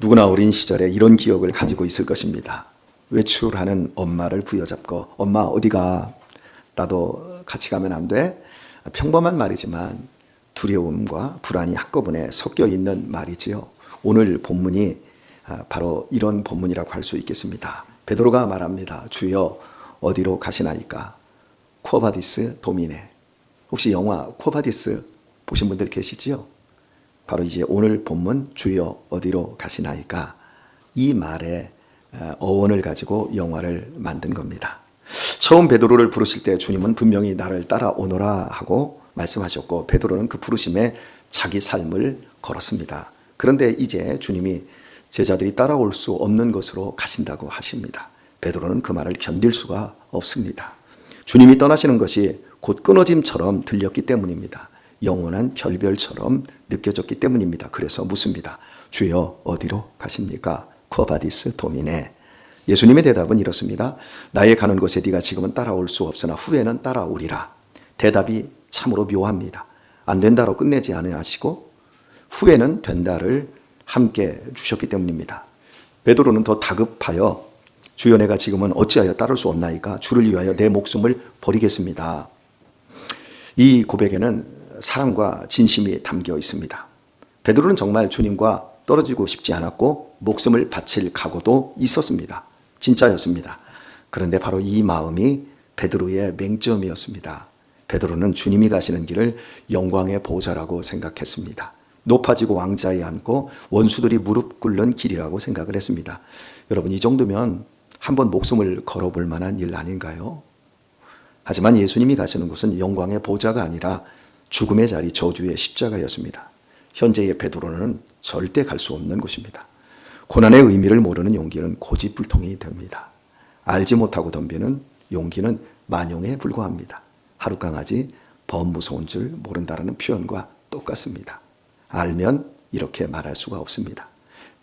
누구나 어린 시절에 이런 기억을 가지고 있을 것입니다. 외출하는 엄마를 부여잡고 엄마 어디가? 나도 같이 가면 안 돼? 평범한 말이지만 두려움과 불안이 한꺼번에 섞여 있는 말이지요. 오늘 본문이 바로 이런 본문이라고 할 수 있겠습니다. 베드로가 말합니다. 주여 어디로 가시나이까? 쿠어바디스 도미네. 혹시 영화 쿠어바디스 보신 분들 계시지요? 바로 이제 오늘 본문 주여 어디로 가시나이까? 이 말에 어원을 가지고 영화를 만든 겁니다. 처음 베드로를 부르실 때 주님은 분명히 나를 따라오너라 하고 말씀하셨고 베드로는 그 부르심에 자기 삶을 걸었습니다. 그런데 이제 주님이 제자들이 따라올 수 없는 곳으로 가신다고 하십니다. 베드로는 그 말을 견딜 수가 없습니다. 주님이 떠나시는 것이 곧 끊어짐처럼 들렸기 때문입니다. 영원한 결별처럼 느껴졌기 때문입니다. 그래서 묻습니다. 주여 어디로 가십니까? 쿠어바디스 도미네. 예수님의 대답은 이렇습니다. 나의 가는 곳에 네가 지금은 따라올 수 없으나 후에는 따라오리라. 대답이 참으로 묘합니다. 안 된다로 끝내지 않으시고 후에는 된다를 함께 주셨기 때문입니다. 베드로는 더 다급하여 주여 내가 지금은 어찌하여 따를 수 없나이까? 주를 위하여 내 목숨을 버리겠습니다. 이 고백에는 사랑과 진심이 담겨 있습니다. 베드로는 정말 주님과 떨어지고 싶지 않았고 목숨을 바칠 각오도 있었습니다. 진짜였습니다. 그런데 바로 이 마음이 베드로의 맹점이었습니다. 베드로는 주님이 가시는 길을 영광의 보좌라고 생각했습니다. 높아지고 왕자에 앉고 원수들이 무릎 꿇는 길이라고 생각을 했습니다. 여러분 이 정도면 한번 목숨을 걸어볼 만한 일 아닌가요? 하지만 예수님이 가시는 곳은 영광의 보좌가 아니라 죽음의 자리 저주의 십자가였습니다. 현재의 베드로는 절대 갈 수 없는 곳입니다. 고난의 의미를 모르는 용기는 고집불통이 됩니다. 알지 못하고 덤비는 용기는 만용에 불과합니다. 하룻강아지 범 무서운 줄 모른다라는 표현과 똑같습니다. 알면 이렇게 말할 수가 없습니다.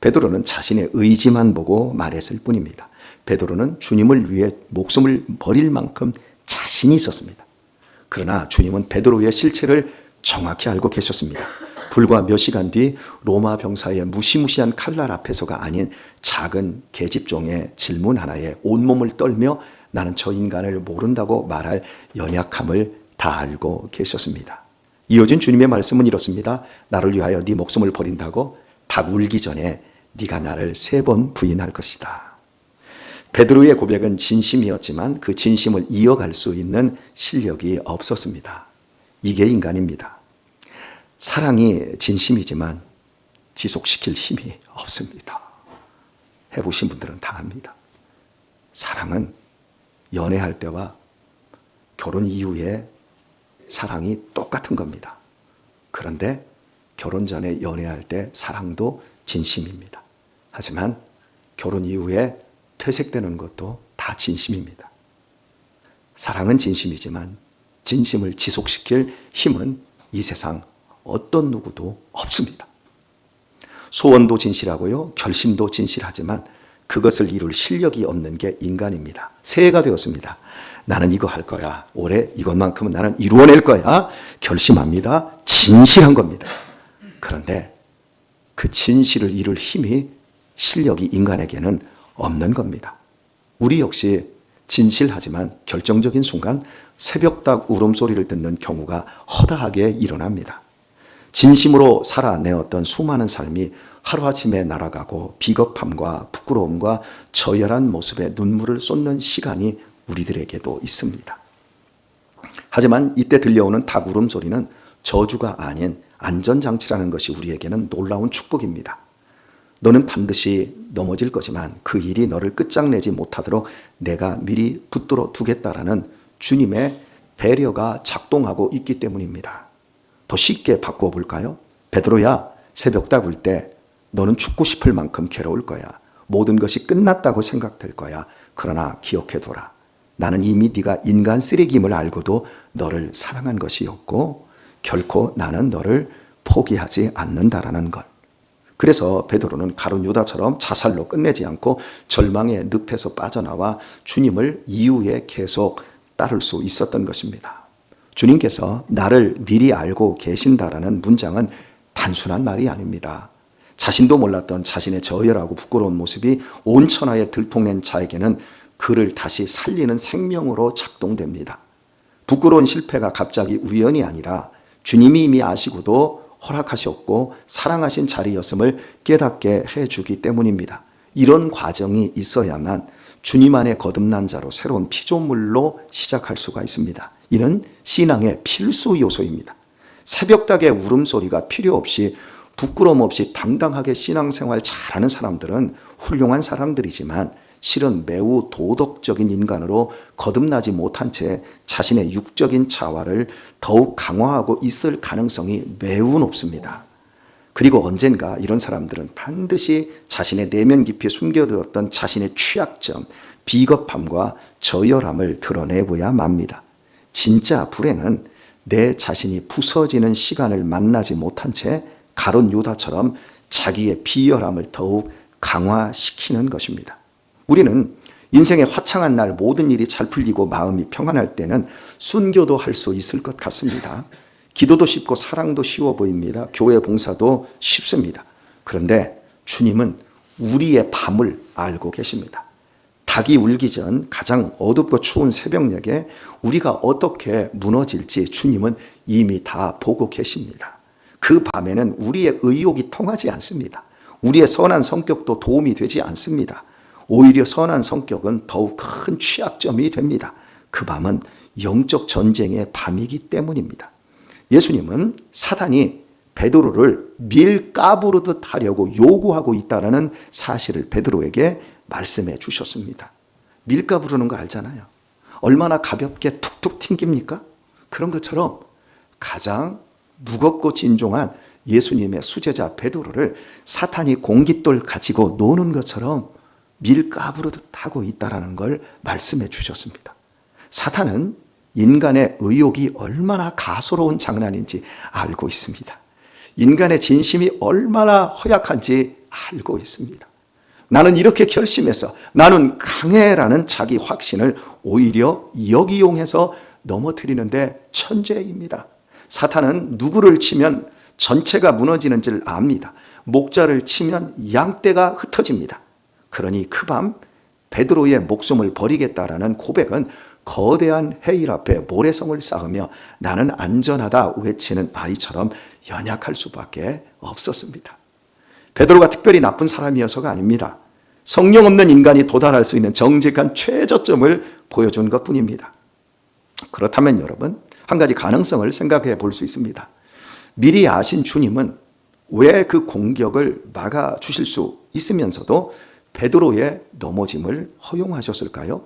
베드로는 자신의 의지만 보고 말했을 뿐입니다. 베드로는 주님을 위해 목숨을 버릴 만큼 자신이 있었습니다. 그러나 주님은 베드로의 실체를 정확히 알고 계셨습니다. 불과 몇 시간 뒤 로마 병사의 무시무시한 칼날 앞에서가 아닌 작은 계집종의 질문 하나에 온몸을 떨며 나는 저 인간을 모른다고 말할 연약함을 다 알고 계셨습니다. 이어진 주님의 말씀은 이렇습니다. 나를 위하여 네 목숨을 버린다고 닭 울기 전에 네가 나를 3번 부인할 것이다. 베드로의 고백은 진심이었지만 그 진심을 이어갈 수 있는 실력이 없었습니다. 이게 인간입니다. 사랑이 진심이지만 지속시킬 힘이 없습니다. 해보신 분들은 다 압니다. 사랑은 연애할 때와 결혼 이후에 사랑이 똑같은 겁니다. 그런데 결혼 전에 연애할 때 사랑도 진심입니다. 하지만 결혼 이후에 퇴색되는 것도 다 진심입니다. 사랑은 진심이지만 진심을 지속시킬 힘은 이 세상 어떤 누구도 없습니다. 소원도 진실하고요, 결심도 진실하지만 그것을 이룰 실력이 없는 게 인간입니다. 새해가 되었습니다. 나는 이거 할 거야. 올해 이것만큼은 나는 이루어낼 거야. 결심합니다. 진실한 겁니다. 그런데 그 진실을 이룰 힘이 실력이 인간에게는 없는 겁니다. 우리 역시 진실하지만 결정적인 순간 새벽닭 울음소리를 듣는 경우가 허다하게 일어납니다. 진심으로 살아내었던 수많은 삶이 하루아침에 날아가고 비겁함과 부끄러움과 저열한 모습에 눈물을 쏟는 시간이 우리들에게도 있습니다. 하지만 이때 들려오는 닭 울음소리는 저주가 아닌 안전장치라는 것이 우리에게는 놀라운 축복입니다. 너는 반드시 넘어질 거지만 그 일이 너를 끝장내지 못하도록 내가 미리 붙들어 두겠다라는 주님의 배려가 작동하고 있기 때문입니다. 더 쉽게 바꾸어 볼까요? 베드로야, 새벽닭 울 때 너는 죽고 싶을 만큼 괴로울 거야. 모든 것이 끝났다고 생각될 거야. 그러나 기억해둬라. 나는 이미 네가 인간 쓰레기임을 알고도 너를 사랑한 것이었고 결코 나는 너를 포기하지 않는다라는 것. 그래서 베드로는 가룟 유다처럼 자살로 끝내지 않고 절망의 늪에서 빠져나와 주님을 이후에 계속 따를 수 있었던 것입니다. 주님께서 나를 미리 알고 계신다라는 문장은 단순한 말이 아닙니다. 자신도 몰랐던 자신의 저열하고 부끄러운 모습이 온 천하에 들통낸 자에게는 그를 다시 살리는 생명으로 작동됩니다. 부끄러운 실패가 갑자기 우연이 아니라 주님이 이미 아시고도 허락하셨고 사랑하신 자리였음을 깨닫게 해주기 때문입니다. 이런 과정이 있어야만 주님 안에 거듭난 자로 새로운 피조물로 시작할 수가 있습니다. 이는 신앙의 필수 요소입니다. 새벽닭의 울음소리가 필요 없이 부끄러움 없이 당당하게 신앙생활 잘하는 사람들은 훌륭한 사람들이지만 실은 매우 도덕적인 인간으로 거듭나지 못한 채 자신의 육적인 자화를 더욱 강화하고 있을 가능성이 매우 높습니다. 그리고 언젠가 이런 사람들은 반드시 자신의 내면 깊이 숨겨두었던 자신의 취약점, 비겁함과 저열함을 드러내고야 맙니다. 진짜 불행은 내 자신이 부서지는 시간을 만나지 못한 채 가룟 유다처럼 자기의 비열함을 더욱 강화시키는 것입니다. 우리는 인생의 화창한 날 모든 일이 잘 풀리고 마음이 평안할 때는 순교도 할 수 있을 것 같습니다. 기도도 쉽고 사랑도 쉬워 보입니다. 교회 봉사도 쉽습니다. 그런데 주님은 우리의 밤을 알고 계십니다. 닭이 울기 전 가장 어둡고 추운 새벽녘에 우리가 어떻게 무너질지 주님은 이미 다 보고 계십니다. 그 밤에는 우리의 의욕이 통하지 않습니다. 우리의 선한 성격도 도움이 되지 않습니다. 오히려 선한 성격은 더욱 큰 취약점이 됩니다. 그 밤은 영적 전쟁의 밤이기 때문입니다. 예수님은 사단이 베드로를 밀가부르듯 하려고 요구하고 있다는 사실을 베드로에게 말씀해 주셨습니다. 밀가부르는 거 알잖아요. 얼마나 가볍게 툭툭 튕깁니까? 그런 것처럼 가장 무겁고 진중한 예수님의 수제자 베드로를 사탄이 공깃돌 가지고 노는 것처럼 밀가부르듯 하고 있다는 걸 말씀해 주셨습니다. 사탄은 인간의 의욕이 얼마나 가소로운 장난인지 알고 있습니다. 인간의 진심이 얼마나 허약한지 알고 있습니다. 나는 이렇게 결심해서 나는 강해라는 자기 확신을 오히려 역이용해서 넘어뜨리는데 천재입니다. 사탄은 누구를 치면 전체가 무너지는 줄 압니다. 목자를 치면 양떼가 흩어집니다. 그러니 그 밤 베드로의 목숨을 버리겠다라는 고백은 거대한 해일 앞에 모래성을 쌓으며 나는 안전하다 외치는 아이처럼 연약할 수밖에 없었습니다. 베드로가 특별히 나쁜 사람이어서가 아닙니다. 성령 없는 인간이 도달할 수 있는 정직한 최저점을 보여준 것뿐입니다. 그렇다면 여러분, 한 가지 가능성을 생각해 볼 수 있습니다. 미리 아신 주님은 왜 그 공격을 막아주실 수 있으면서도 베드로의 넘어짐을 허용하셨을까요?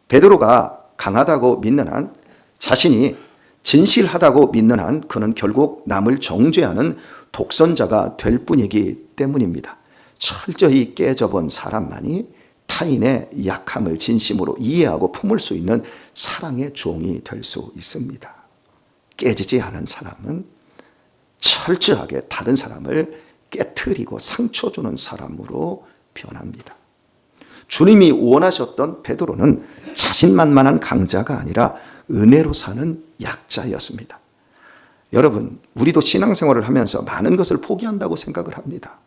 베드로가 강하다고 믿는 한, 자신이 진실하다고 믿는 한 그는 결국 남을 정죄하는 독선자가 될 뿐이기 때문입니다. 철저히 깨져본 사람만이 타인의 약함을 진심으로 이해하고 품을 수 있는 사랑의 종이 될 수 있습니다. 깨지지 않은 사람은 철저하게 다른 사람을 깨트리고 상처 주는 사람으로 변합니다. 주님이 원하셨던 베드로는 자신만만한 강자가 아니라 은혜로 사는 약자였습니다. 여러분, 우리도 신앙생활을 하면서 많은 것을 포기한다고 생각을 합니다.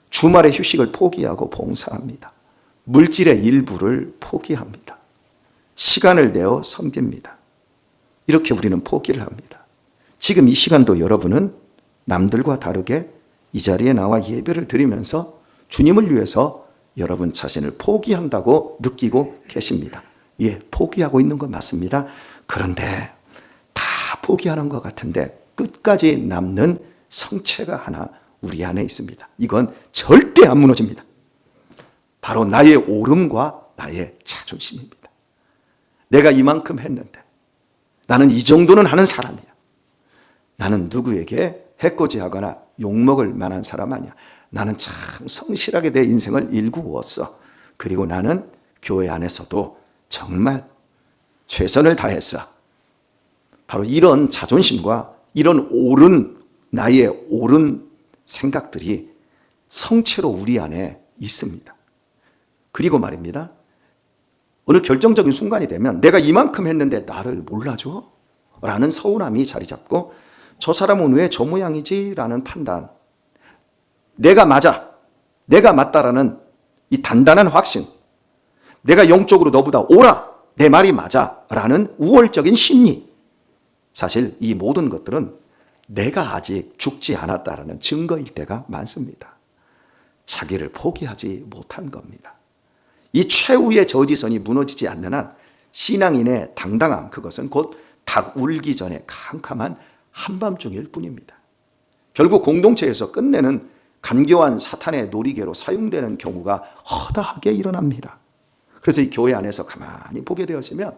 주말의 휴식을 포기하고 봉사합니다. 물질의 일부를 포기합니다. 시간을 내어 섬깁니다. 이렇게 우리는 포기를 합니다. 지금 이 시간도 여러분은 남들과 다르게 이 자리에 나와 예배를 드리면서 주님을 위해서 여러분 자신을 포기한다고 느끼고 계십니다. 예, 포기하고 있는 건 맞습니다. 그런데 다 포기하는 것 같은데 끝까지 남는 성체가 하나 우리 안에 있습니다. 이건 절대 안 무너집니다. 바로 나의 오름과 나의 자존심입니다. 내가 이만큼 했는데 나는 이 정도는 하는 사람이야. 나는 누구에게 해코지하거나 욕먹을 만한 사람 아니야. 나는 참 성실하게 내 인생을 일구었어. 그리고 나는 교회 안에서도 정말 최선을 다했어. 바로 이런 자존심과 이런 나의 옳은 생각들이 성체로 우리 안에 있습니다. 그리고 말입니다. 어느 결정적인 순간이 되면 내가 이만큼 했는데 나를 몰라줘? 라는 서운함이 자리 잡고 저 사람은 왜 저 모양이지? 라는 판단. 내가 맞아, 내가 맞다라는 이 단단한 확신, 내가 영적으로 너보다 옳아, 내 말이 맞아 라는 우월적인 심리, 사실 이 모든 것들은 내가 아직 죽지 않았다라는 증거일 때가 많습니다. 자기를 포기하지 못한 겁니다. 이 최후의 저지선이 무너지지 않는 한 신앙인의 당당함, 그것은 곧 닭 울기 전에 캄캄한 한밤중일 뿐입니다. 결국 공동체에서 끝내는 간교한 사탄의 놀이개로 사용되는 경우가 허다하게 일어납니다. 그래서 이 교회 안에서 가만히 보게 되어지면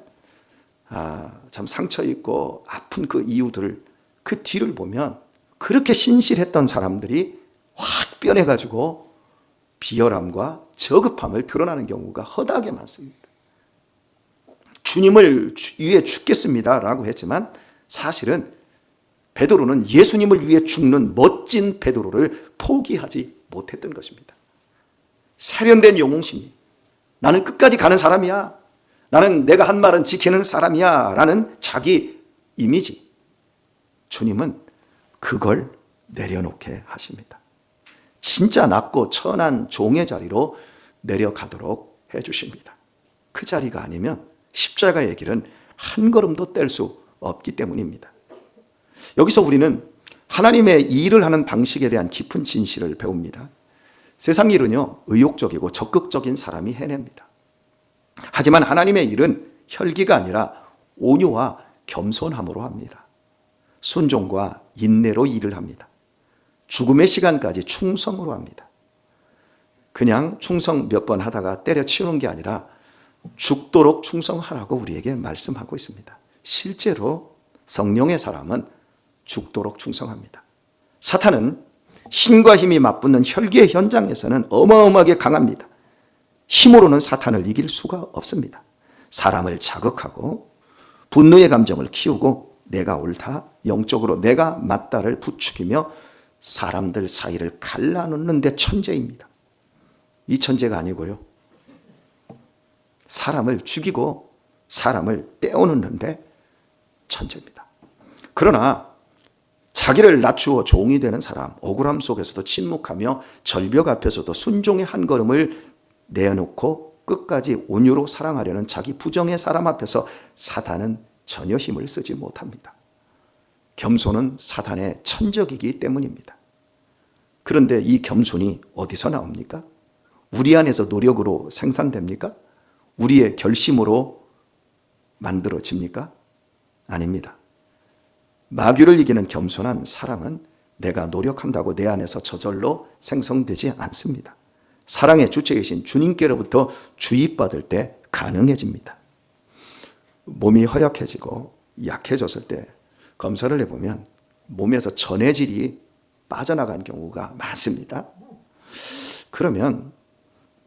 참 상처 있고 아픈 그 이유들을, 그 뒤를 보면 그렇게 신실했던 사람들이 확 변해가지고 비열함과 저급함을 드러나는 경우가 허다하게 많습니다. 주님을 위해 죽겠습니다 라고 했지만 사실은 베드로는 예수님을 위해 죽는 멋진 베드로를 포기하지 못했던 것입니다. 세련된 영웅심이, 나는 끝까지 가는 사람이야, 나는 내가 한 말은 지키는 사람이야 라는 자기 이미지, 주님은 그걸 내려놓게 하십니다. 진짜 낮고 천한 종의 자리로 내려가도록 해주십니다. 그 자리가 아니면 십자가의 길은 한 걸음도 뗄 수 없기 때문입니다. 여기서 우리는 하나님의 일을 하는 방식에 대한 깊은 진실을 배웁니다. 세상 일은요, 의욕적이고 적극적인 사람이 해냅니다. 하지만 하나님의 일은 혈기가 아니라 온유와 겸손함으로 합니다. 순종과 인내로 일을 합니다. 죽음의 시간까지 충성으로 합니다. 그냥 충성 몇 번 하다가 때려치우는 게 아니라 죽도록 충성하라고 우리에게 말씀하고 있습니다. 실제로 성령의 사람은 죽도록 충성합니다. 사탄은 힘과 힘이 맞붙는 혈기의 현장에서는 어마어마하게 강합니다. 힘으로는 사탄을 이길 수가 없습니다. 사람을 자극하고 분노의 감정을 키우고 내가 옳다, 영적으로 내가 맞다를 부추기며 사람들 사이를 갈라놓는 데 천재입니다. 이 천재가 아니고요, 사람을 죽이고 사람을 떼어놓는데 천재입니다. 그러나 자기를 낮추어 종이 되는 사람, 억울함 속에서도 침묵하며 절벽 앞에서도 순종의 한 걸음을 내놓고 끝까지 온유로 사랑하려는 자기 부정의 사람 앞에서 사탄은 전혀 힘을 쓰지 못합니다. 겸손은 사탄의 천적이기 때문입니다. 그런데 이 겸손이 어디서 나옵니까? 우리 안에서 노력으로 생산됩니까? 우리의 결심으로 만들어집니까? 아닙니다. 마귀를 이기는 겸손한 사랑은 내가 노력한다고 내 안에서 저절로 생성되지 않습니다. 사랑의 주체이신 주님께로부터 주입받을 때 가능해집니다. 몸이 허약해지고 약해졌을 때 검사를 해보면 몸에서 전해질이 빠져나간 경우가 많습니다. 그러면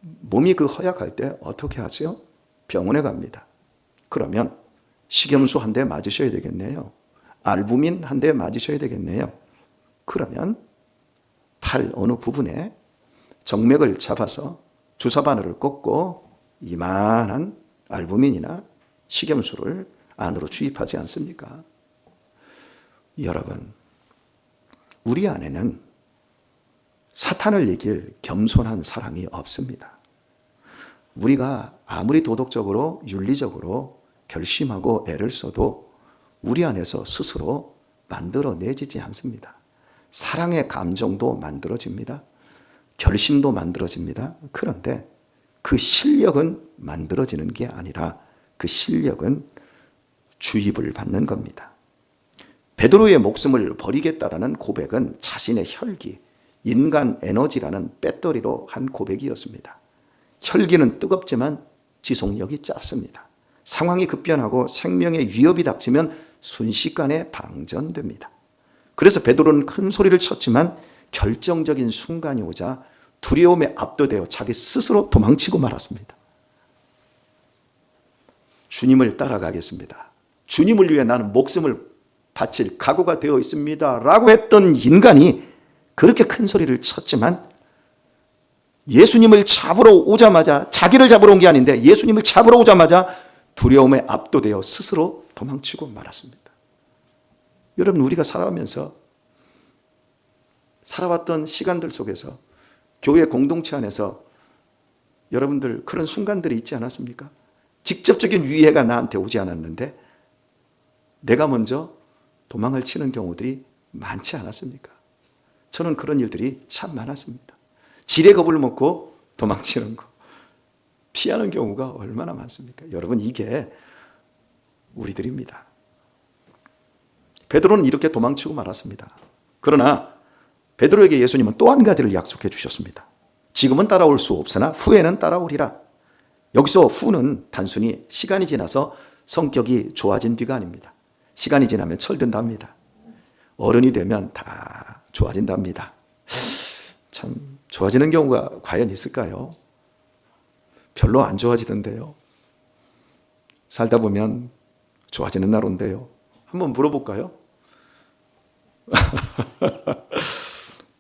몸이 그 허약할 때 어떻게 하죠? 병원에 갑니다. 그러면 식염수 한 대 맞으셔야 되겠네요. 알부민 한 대 맞으셔야 되겠네요. 그러면 팔 어느 부분에 정맥을 잡아서 주사 바늘을 꽂고 이만한 알부민이나 식염수를 안으로 주입하지 않습니까? 여러분, 우리 안에는 사탄을 이길 겸손한 사람이 없습니다. 우리가 아무리 도덕적으로 윤리적으로 결심하고 애를 써도 우리 안에서 스스로 만들어내지지 않습니다. 사랑의 감정도 만들어집니다. 결심도 만들어집니다. 그런데 그 실력은 만들어지는 게 아니라 그 실력은 주입을 받는 겁니다. 베드로의 목숨을 버리겠다라는 고백은 자신의 혈기, 인간 에너지라는 배터리로 한 고백이었습니다. 혈기는 뜨겁지만 지속력이 짧습니다. 상황이 급변하고 생명의 위협이 닥치면 순식간에 방전됩니다. 그래서 베드로는 큰 소리를 쳤지만 결정적인 순간이 오자 두려움에 압도되어 자기 스스로 도망치고 말았습니다. 주님을 따라가겠습니다. 주님을 위해 나는 목숨을 바칠 각오가 되어 있습니다 라고 했던 인간이 그렇게 큰 소리를 쳤지만 예수님을 잡으러 오자마자, 자기를 잡으러 온 게 아닌데 예수님을 잡으러 오자마자 두려움에 압도되어 스스로 도망치고 말았습니다. 여러분, 우리가 살아가면서 살아왔던 시간들 속에서 교회 공동체 안에서 여러분들 그런 순간들이 있지 않았습니까? 직접적인 위해가 나한테 오지 않았는데 내가 먼저 도망을 치는 경우들이 많지 않았습니까? 저는 그런 일들이 참 많았습니다. 지레 겁을 먹고 도망치는 거, 피하는 경우가 얼마나 많습니까? 여러분, 이게 우리들입니다. 베드로는 이렇게 도망치고 말았습니다. 그러나 베드로에게 예수님은 또 한 가지를 약속해 주셨습니다. 지금은 따라올 수 없으나 후에는 따라오리라. 여기서 후는 단순히 시간이 지나서 성격이 좋아진 뒤가 아닙니다. 시간이 지나면 철든답니다. 어른이 되면 다 좋아진답니다. 참 좋아지는 경우가 과연 있을까요? 별로 안 좋아지던데요. 살다 보면 좋아지는 날 온대요. 한번 물어볼까요?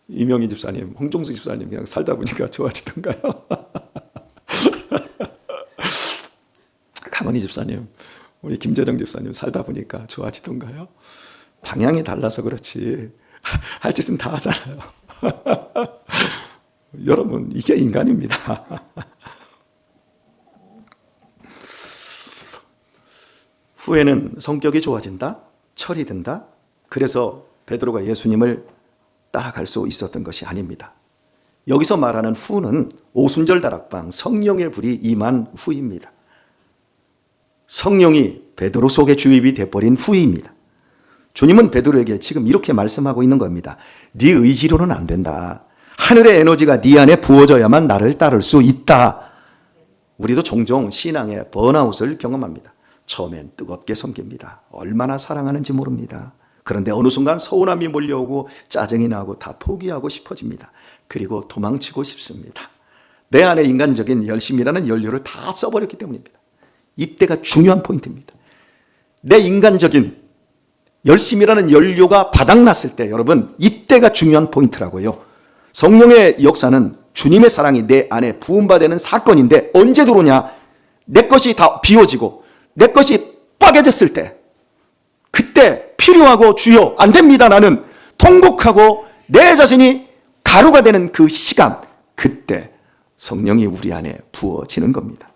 이명희 집사님, 홍종수 집사님 그냥 살다 보니까 좋아지던가요? 강원희 집사님, 우리 김재정 집사님 살다 보니까 좋아지던가요? 방향이 달라서 그렇지 할 짓은 다 하잖아요. 여러분, 이게 인간입니다. 후에는 성격이 좋아진다, 철이 든다. 그래서 베드로가 예수님을 따라갈 수 있었던 것이 아닙니다. 여기서 말하는 후는 오순절 다락방 성령의 불이 임한 후입니다. 성령이 베드로 속에 주입이 돼버린 후입니다. 주님은 베드로에게 지금 이렇게 말씀하고 있는 겁니다. 네 의지로는 안 된다. 하늘의 에너지가 네 안에 부어져야만 나를 따를 수 있다. 우리도 종종 신앙의 번아웃을 경험합니다. 처음엔 뜨겁게 섬깁니다. 얼마나 사랑하는지 모릅니다. 그런데 어느 순간 서운함이 몰려오고 짜증이 나고 다 포기하고 싶어집니다. 그리고 도망치고 싶습니다. 내 안에 인간적인 열심이라는 연료를 다 써버렸기 때문입니다. 이때가 중요한 포인트입니다. 내 인간적인 열심이라는 연료가 바닥났을 때, 여러분, 이때가 중요한 포인트라고요. 성령의 역사는 주님의 사랑이 내 안에 부음받는 사건인데 언제 들어오냐? 내 것이 다 비워지고 내 것이 빠개졌을 때, 그때 필요하고 주여 안 됩니다 나는 통곡하고 내 자신이 가루가 되는 그 시간, 그때 성령이 우리 안에 부어지는 겁니다.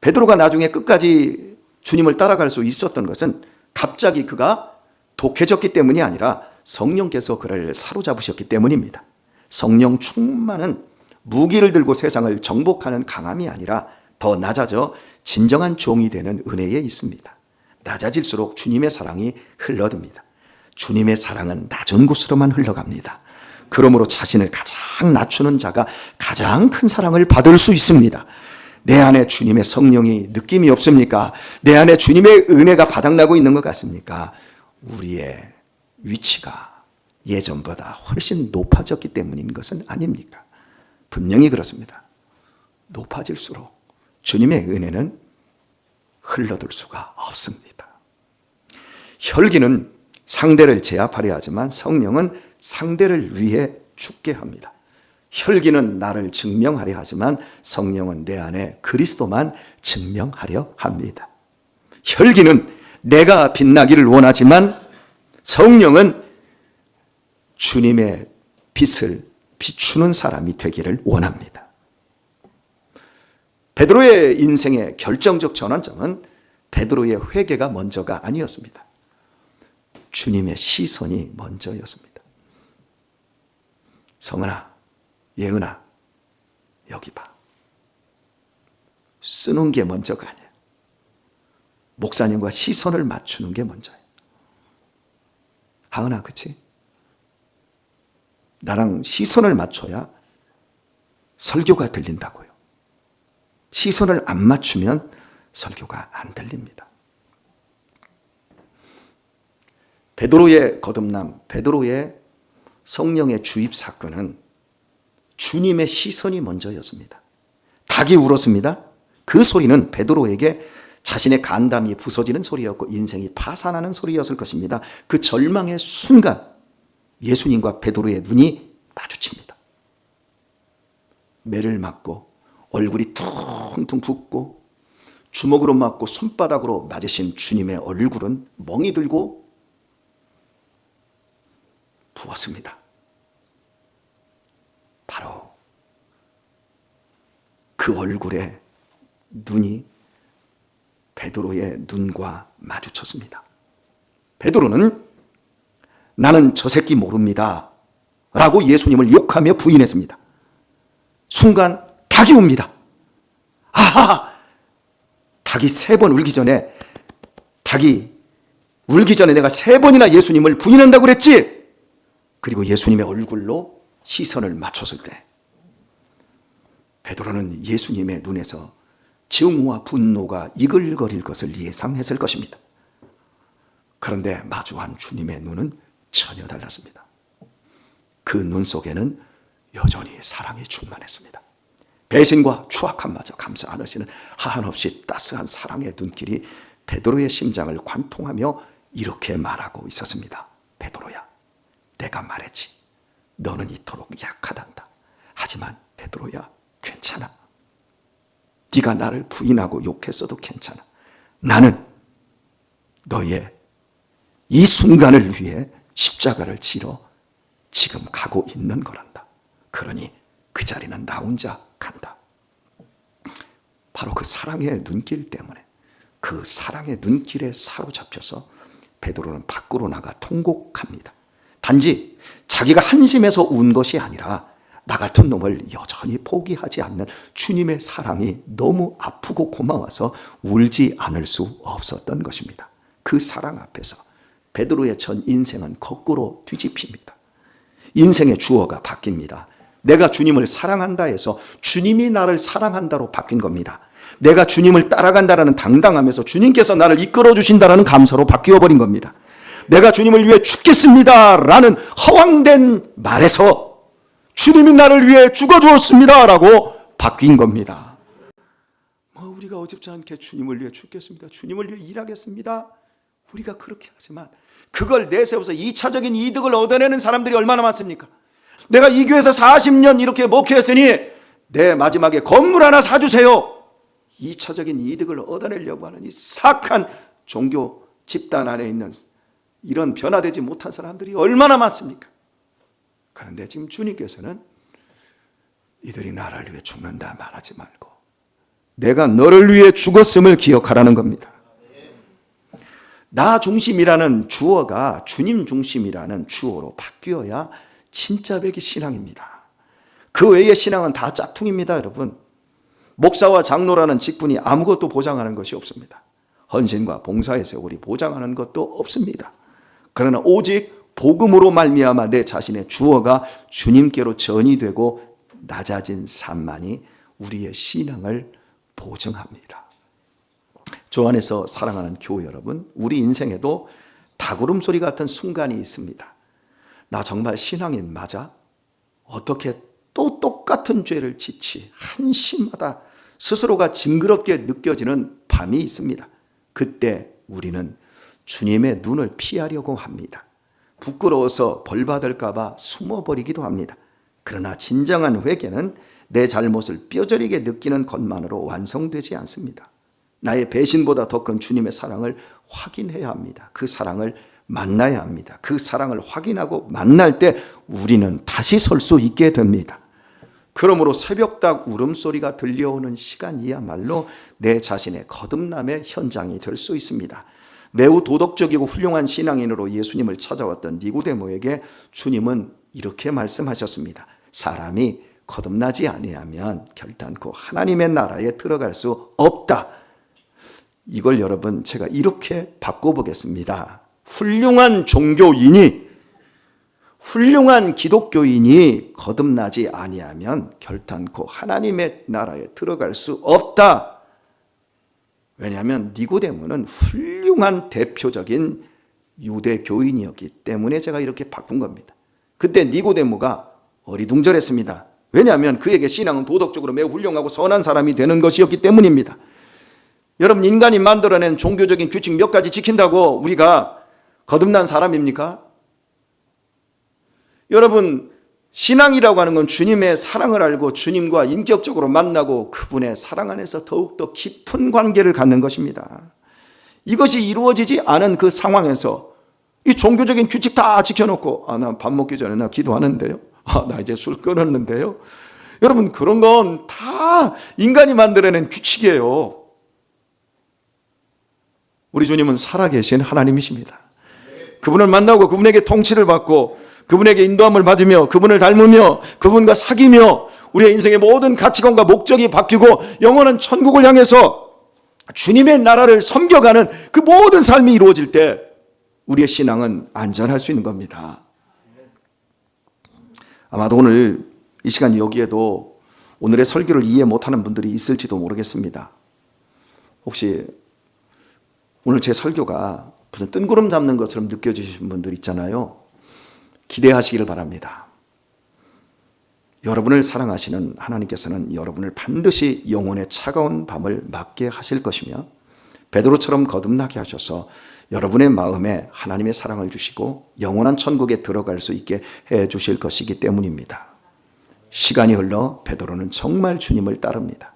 베드로가 나중에 끝까지 주님을 따라갈 수 있었던 것은 갑자기 그가 독해졌기 때문이 아니라 성령께서 그를 사로잡으셨기 때문입니다. 성령 충만은 무기를 들고 세상을 정복하는 강함이 아니라 더 낮아져 진정한 종이 되는 은혜에 있습니다. 낮아질수록 주님의 사랑이 흘러듭니다. 주님의 사랑은 낮은 곳으로만 흘러갑니다. 그러므로 자신을 가장 낮추는 자가 가장 큰 사랑을 받을 수 있습니다. 내 안에 주님의 성령이 느낌이 없습니까? 내 안에 주님의 은혜가 바닥나고 있는 것 같습니까? 우리의 위치가 예전보다 훨씬 높아졌기 때문인 것은 아닙니까? 분명히 그렇습니다. 높아질수록 주님의 은혜는 흘러들 수가 없습니다. 혈기는 상대를 제압하려 하지만 성령은 상대를 위해 죽게 합니다. 혈기는 나를 증명하려 하지만 성령은 내 안에 그리스도만 증명하려 합니다. 혈기는 내가 빛나기를 원하지만 성령은 주님의 빛을 비추는 사람이 되기를 원합니다. 베드로의 인생의 결정적 전환점은 베드로의 회개가 먼저가 아니었습니다. 주님의 시선이 먼저였습니다. 성은아, 예은아, 여기 봐. 쓰는 게 먼저가 아니야. 목사님과 시선을 맞추는 게 먼저야. 하은아, 그치? 나랑 시선을 맞춰야 설교가 들린다고요. 시선을 안 맞추면 설교가 안 들립니다. 베드로의 거듭남, 베드로의 성령의 주입 사건은 주님의 시선이 먼저였습니다. 닭이 울었습니다. 그 소리는 베드로에게 자신의 간담이 부서지는 소리였고 인생이 파산하는 소리였을 것입니다. 그 절망의 순간 예수님과 베드로의 눈이 마주칩니다. 매를 맞고 얼굴이 퉁퉁 붓고 주먹으로 맞고 손바닥으로 맞으신 주님의 얼굴은 멍이 들고 부었습니다. 그 얼굴에 눈이 베드로의 눈과 마주쳤습니다. 베드로는 나는 저 새끼 모릅니다 라고 예수님을 욕하며 부인했습니다. 순간 닭이 옵니다. 아하! 닭이 3번 울기 전에 내가 3번이나 예수님을 부인한다고 그랬지? 그리고 예수님의 얼굴로 시선을 맞췄을 때 베드로는 예수님의 눈에서 증오와 분노가 이글거릴 것을 예상했을 것입니다. 그런데 마주한 주님의 눈은 전혀 달랐습니다. 그 눈 속에는 여전히 사랑이 충만했습니다. 배신과 추악함마저 감싸 안으시는 한없이 따스한 사랑의 눈길이 베드로의 심장을 관통하며 이렇게 말하고 있었습니다. 베드로야, 내가 말했지. 너는 이토록 약하단다. 하지만 베드로야, 괜찮아. 네가 나를 부인하고 욕했어도 괜찮아. 나는 너의 이 순간을 위해 십자가를 지러 지금 가고 있는 거란다. 그러니 그 자리는 나 혼자 간다. 바로 그 사랑의 눈길 때문에, 그 사랑의 눈길에 사로잡혀서 베드로는 밖으로 나가 통곡합니다. 단지 자기가 한심해서 운 것이 아니라 나 같은 놈을 여전히 포기하지 않는 주님의 사랑이 너무 아프고 고마워서 울지 않을 수 없었던 것입니다. 그 사랑 앞에서 베드로의 전 인생은 거꾸로 뒤집힙니다. 인생의 주어가 바뀝니다. 내가 주님을 사랑한다 해서 주님이 나를 사랑한다로 바뀐 겁니다. 내가 주님을 따라간다라는 당당함에서 주님께서 나를 이끌어 주신다라는 감사로 바뀌어버린 겁니다. 내가 주님을 위해 죽겠습니다라는 허황된 말에서 주님이 나를 위해 죽어주었습니다라고 바뀐 겁니다. 우리가 어줍지 않게 주님을 위해 죽겠습니다, 주님을 위해 일하겠습니다, 우리가 그렇게 하지만 그걸 내세워서 2차적인 이득을 얻어내는 사람들이 얼마나 많습니까? 내가 이 교회에서 40년 이렇게 목회했으니 내 마지막에 건물 하나 사주세요. 2차적인 이득을 얻어내려고 하는 이 사악한 종교 집단 안에 있는 이런 변화되지 못한 사람들이 얼마나 많습니까? 그런데 지금 주님께서는 이들이 나를 위해 죽는다 말하지 말고 내가 너를 위해 죽었음을 기억하라는 겁니다. 나 중심이라는 주어가 주님 중심이라는 주어로 바뀌어야 진짜 백이 신앙입니다. 그 외의 신앙은 다 짝퉁입니다, 여러분. 목사와 장로라는 직분이 아무것도 보장하는 것이 없습니다. 헌신과 봉사의 세월이 보장하는 것도 없습니다. 그러나 오직 복음으로 말미암아 내 자신의 주어가 주님께로 전이되고 낮아진 삶만이 우리의 신앙을 보증합니다. 주 안에서 사랑하는 교회 여러분, 우리 인생에도 닭울음소리 같은 순간이 있습니다. 나 정말 신앙인 맞아? 어떻게 또 똑같은 죄를 짓지? 한심하다. 스스로가 징그럽게 느껴지는 밤이 있습니다. 그때 우리는 주님의 눈을 피하려고 합니다. 부끄러워서 벌 받을까 봐 숨어버리기도 합니다. 그러나 진정한 회개는 내 잘못을 뼈저리게 느끼는 것만으로 완성되지 않습니다. 나의 배신보다 더 큰 주님의 사랑을 확인해야 합니다. 그 사랑을 만나야 합니다. 그 사랑을 확인하고 만날 때 우리는 다시 설 수 있게 됩니다. 그러므로 새벽닭 울음소리가 들려오는 시간이야말로 내 자신의 거듭남의 현장이 될 수 있습니다. 매우 도덕적이고 훌륭한 신앙인으로 예수님을 찾아왔던 니고데모에게 주님은 이렇게 말씀하셨습니다. 사람이 거듭나지 아니하면 결단코 하나님의 나라에 들어갈 수 없다. 이걸 여러분 제가 이렇게 바꿔보겠습니다. 훌륭한 종교인이, 훌륭한 기독교인이 거듭나지 아니하면 결단코 하나님의 나라에 들어갈 수 없다. 왜냐하면 니고데모는 훌륭한 대표적인 유대 교인이었기 때문에 제가 이렇게 바꾼 겁니다. 그때 니고데모가 어리둥절했습니다. 왜냐하면 그에게 신앙은 도덕적으로 매우 훌륭하고 선한 사람이 되는 것이었기 때문입니다. 여러분, 인간이 만들어낸 종교적인 규칙 몇 가지 지킨다고 우리가 거듭난 사람입니까? 여러분, 신앙이라고 하는 건 주님의 사랑을 알고 주님과 인격적으로 만나고 그분의 사랑 안에서 더욱더 깊은 관계를 갖는 것입니다. 이것이 이루어지지 않은 그 상황에서 이 종교적인 규칙 다 지켜놓고 나 밥 먹기 전에 나 기도하는데요, 나 이제 술 끊었는데요, 여러분, 그런 건 다 인간이 만들어낸 규칙이에요. 우리 주님은 살아계신 하나님이십니다. 그분을 만나고 그분에게 통치를 받고 그분에게 인도함을 받으며 그분을 닮으며 그분과 사귀며 우리의 인생의 모든 가치관과 목적이 바뀌고 영원한 천국을 향해서 주님의 나라를 섬겨가는 그 모든 삶이 이루어질 때 우리의 신앙은 안전할 수 있는 겁니다. 아마도 오늘 이 시간 여기에도 오늘의 설교를 이해 못하는 분들이 있을지도 모르겠습니다. 혹시 오늘 제 설교가 무슨 뜬구름 잡는 것처럼 느껴지시는 분들 있잖아요. 기대하시기를 바랍니다. 여러분을 사랑하시는 하나님께서는 여러분을 반드시 영혼의 차가운 밤을 맞게 하실 것이며 베드로처럼 거듭나게 하셔서 여러분의 마음에 하나님의 사랑을 주시고 영원한 천국에 들어갈 수 있게 해 주실 것이기 때문입니다. 시간이 흘러 베드로는 정말 주님을 따릅니다.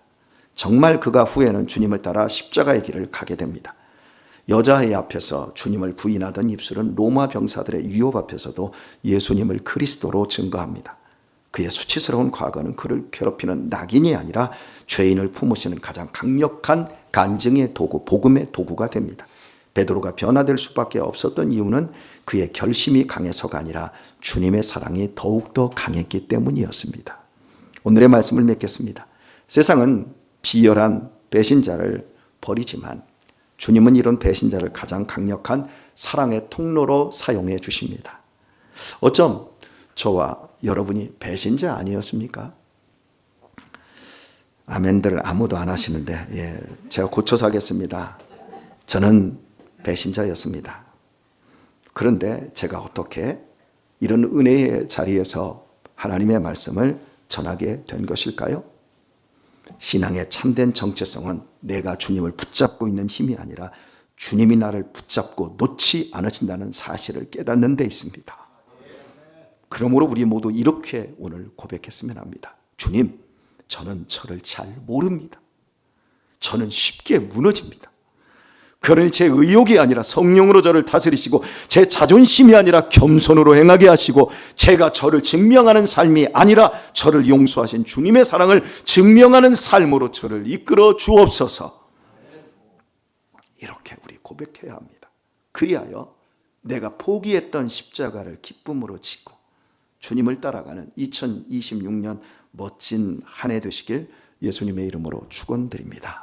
정말 그가 후에는 주님을 따라 십자가의 길을 가게 됩니다. 여자아이 앞에서 주님을 부인하던 입술은 로마 병사들의 위협 앞에서도 예수님을 그리스도로 증거합니다. 그의 수치스러운 과거는 그를 괴롭히는 낙인이 아니라 죄인을 품으시는 가장 강력한 간증의 도구, 복음의 도구가 됩니다. 베드로가 변화될 수밖에 없었던 이유는 그의 결심이 강해서가 아니라 주님의 사랑이 더욱더 강했기 때문이었습니다. 오늘의 말씀을 맺겠습니다. 세상은 비열한 배신자를 버리지만 주님은 이런 배신자를 가장 강력한 사랑의 통로로 사용해 주십니다. 어쩜 저와 여러분이 배신자 아니었습니까? 아멘들 아무도 안 하시는데 제가 고쳐서 하겠습니다. 저는 배신자였습니다. 그런데 제가 어떻게 이런 은혜의 자리에서 하나님의 말씀을 전하게 된 것일까요? 신앙의 참된 정체성은 내가 주님을 붙잡고 있는 힘이 아니라 주님이 나를 붙잡고 놓지 않으신다는 사실을 깨닫는 데 있습니다. 그러므로 우리 모두 이렇게 오늘 고백했으면 합니다. 주님, 저는 저를 잘 모릅니다. 저는 쉽게 무너집니다. 그러니 제 의욕이 아니라 성령으로 저를 다스리시고 제 자존심이 아니라 겸손으로 행하게 하시고 제가 저를 증명하는 삶이 아니라 저를 용서하신 주님의 사랑을 증명하는 삶으로 저를 이끌어 주옵소서. 이렇게 우리 고백해야 합니다. 그리하여 내가 포기했던 십자가를 기쁨으로 지고 주님을 따라가는 2026년 멋진 한 해 되시길 예수님의 이름으로 축원드립니다.